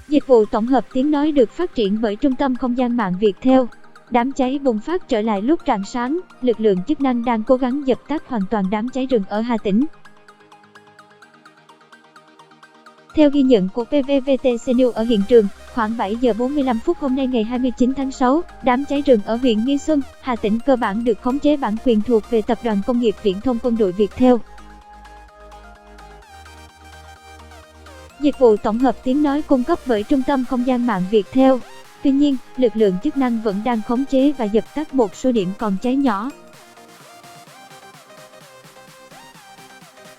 Dịch vụ tổng hợp tiếng nói được phát triển bởi Trung tâm Không gian mạng Viettel. Đám cháy bùng phát trở lại lúc rạng sáng, lực lượng chức năng đang cố gắng dập tắt hoàn toàn đám cháy rừng ở Hà Tĩnh. Theo ghi nhận của PVVTC News ở hiện trường, khoảng 7 giờ 45 phút hôm nay ngày 29 tháng 6, đám cháy rừng ở huyện Nghi Xuân, Hà Tĩnh cơ bản được khống chế, bản quyền thuộc về Tập đoàn Công nghiệp Viễn thông Quân đội Viettel. Dịch vụ tổng hợp tiếng nói cung cấp bởi Trung tâm Không gian mạng Viettel. Tuy nhiên, lực lượng chức năng vẫn đang khống chế và dập tắt một số điểm còn cháy nhỏ.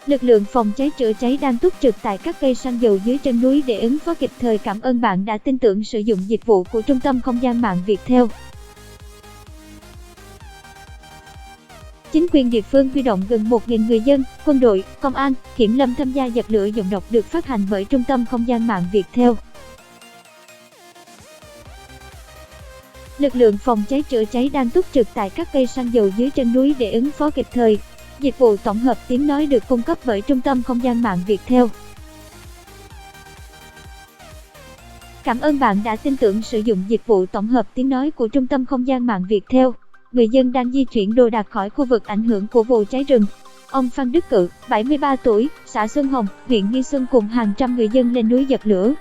Lực lượng phòng cháy chữa cháy đang túc trực tại các cây xăng dầu dưới chân núi để ứng phó kịp thời. Cảm ơn bạn đã tin tưởng sử dụng dịch vụ của Trung tâm Không gian mạng Viettel. Chính quyền địa phương huy động gần 1.000 người dân, quân đội, công an, kiểm lâm tham gia dập lửa. Giọng đọc được phát hành bởi Trung tâm Không gian mạng Viettel. Lực lượng phòng cháy chữa cháy đang túc trực tại các cây xăng dầu dưới chân núi để ứng phó kịp thời. Dịch vụ tổng hợp tiếng nói được cung cấp bởi Trung tâm Không gian mạng Viettel. Cảm ơn bạn đã tin tưởng sử dụng dịch vụ tổng hợp tiếng nói của Trung tâm Không gian mạng Viettel. Người dân đang di chuyển đồ đạc khỏi khu vực ảnh hưởng của vụ cháy rừng. Ông Phan Đức Cự, 73 tuổi, xã Xuân Hồng, huyện Nghi Xuân cùng hàng trăm người dân lên núi dập lửa.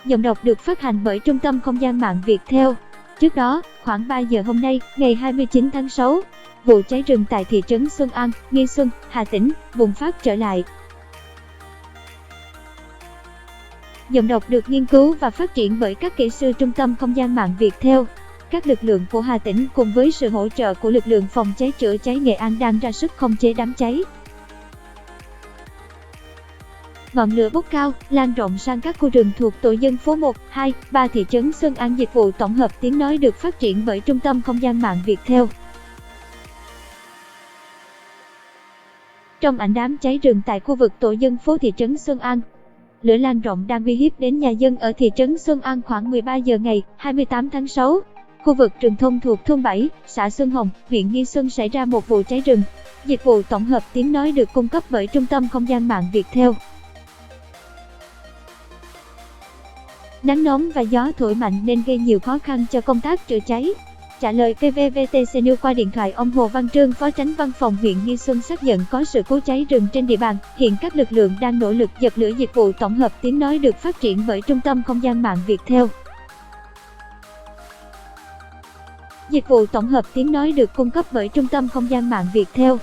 Giọng đọc được phát hành bởi Trung tâm Không gian mạng Viettel. Trước đó, khoảng 3 giờ hôm nay, ngày 29 tháng 6, vụ cháy rừng tại thị trấn Xuân An, Nghi Xuân, Hà Tĩnh, bùng phát trở lại. Giọng đọc được nghiên cứu và phát triển bởi các kỹ sư Trung tâm Không gian mạng Viettel. Các lực lượng của Hà Tĩnh cùng với sự hỗ trợ của lực lượng phòng cháy chữa cháy Nghệ An đang ra sức khống chế đám cháy. Ngọn lửa bốc cao, lan rộng sang các khu rừng thuộc tổ dân phố 1, 2, 3 thị trấn Xuân An. Dịch vụ tổng hợp tiếng nói được phát triển bởi Trung tâm Không gian mạng Viettel. Trong ảnh đám cháy rừng tại khu vực tổ dân phố thị trấn Xuân An, lửa lan rộng đang uy hiếp đến nhà dân ở thị trấn Xuân An. Khoảng 13 giờ ngày 28 tháng 6, khu vực rừng thông thuộc thôn 7, xã Xuân Hồng, huyện Nghi Xuân xảy ra một vụ cháy rừng. Dịch vụ tổng hợp tiếng nói được cung cấp bởi Trung tâm Không gian mạng Viettel. Nắng nóng và gió thổi mạnh nên gây nhiều khó khăn cho công tác chữa cháy. Trả lời PVVTC News qua điện thoại, ông Hồ Văn Trương, Phó Chánh Văn phòng huyện Nghi Xuân xác nhận có sự cố cháy rừng trên địa bàn. Hiện các lực lượng đang nỗ lực dập lửa. Dịch vụ tổng hợp tiếng nói được phát triển bởi Trung tâm Không gian mạng Viettel. Dịch vụ tổng hợp tiếng nói được cung cấp bởi Trung tâm Không gian mạng Viettel.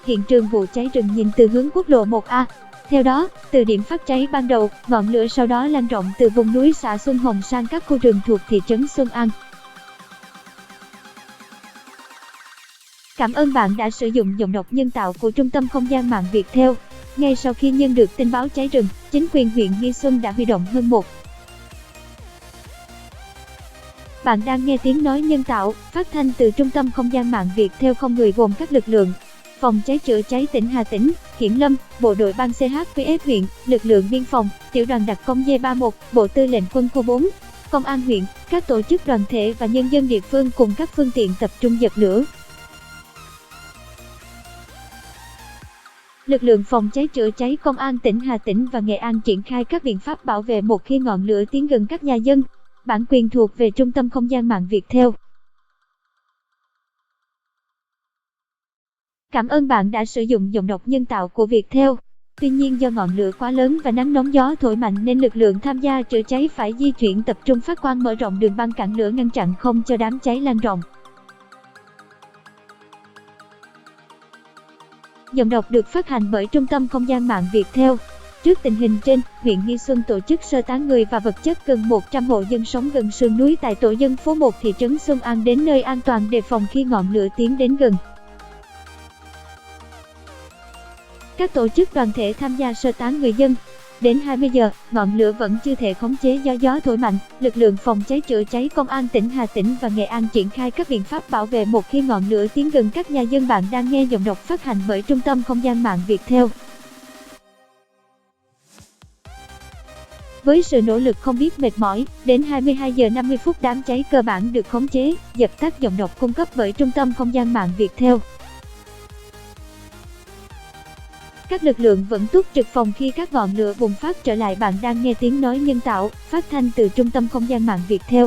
Hiện trường vụ cháy rừng nhìn từ hướng quốc lộ 1A. Theo đó, từ điểm phát cháy ban đầu, ngọn lửa sau đó lan rộng từ vùng núi xã Xuân Hồng sang các khu rừng thuộc thị trấn Xuân An. Cảm ơn bạn đã sử dụng giọng đọc nhân tạo của Trung tâm Không gian mạng Viettel. Ngay sau khi nhận được tin báo cháy rừng, chính quyền huyện Nghi Xuân đã huy động hơn một. Bạn đang nghe tiếng nói nhân tạo, phát thanh từ Trung tâm Không gian mạng Viettel không người, gồm các lực lượng phòng cháy chữa cháy tỉnh Hà Tĩnh, kiểm lâm, bộ đội ban CHVS huyện, lực lượng biên phòng, tiểu đoàn đặc công D31, bộ tư lệnh quân khu 4, công an huyện, các tổ chức đoàn thể và nhân dân địa phương cùng các phương tiện tập trung dập lửa. Lực lượng phòng cháy chữa cháy công an tỉnh Hà Tĩnh và Nghệ An triển khai các biện pháp bảo vệ một khi ngọn lửa tiến gần các nhà dân. Bản quyền thuộc về Trung tâm Không gian mạng Viettel. Cảm ơn bạn đã sử dụng giọng đọc nhân tạo của Viettel. Tuy nhiên do ngọn lửa quá lớn và nắng nóng gió thổi mạnh nên lực lượng tham gia chữa cháy phải di chuyển tập trung phát quang mở rộng đường băng cản lửa, ngăn chặn không cho đám cháy lan rộng. Giọng đọc được phát hành bởi Trung tâm Không gian mạng Viettel. Trước tình hình trên, huyện Nghi Xuân tổ chức sơ tán người và vật chất gần 100 hộ dân sống gần sườn núi tại tổ dân phố 1 thị trấn Xuân An đến nơi an toàn đề phòng khi ngọn lửa tiến đến gần. Các tổ chức đoàn thể tham gia sơ tán người dân. Đến 20 giờ, ngọn lửa vẫn chưa thể khống chế do gió thổi mạnh. Lực lượng phòng cháy chữa cháy công an tỉnh Hà Tĩnh và Nghệ An triển khai các biện pháp bảo vệ một khi ngọn lửa tiến gần các nhà dân. Bạn đang nghe giọng đọc phát hành bởi Trung tâm Không gian mạng Viettel. Với sự nỗ lực không biết mệt mỏi, đến 22 giờ 50 phút đám cháy cơ bản được khống chế, dập tắt. Giọng đọc cung cấp bởi Trung tâm Không gian mạng Viettel. Các lực lượng vẫn túc trực phòng khi các ngọn lửa bùng phát trở lại. Bạn đang nghe tiếng nói nhân tạo, phát thanh từ Trung tâm Không gian mạng Viettel.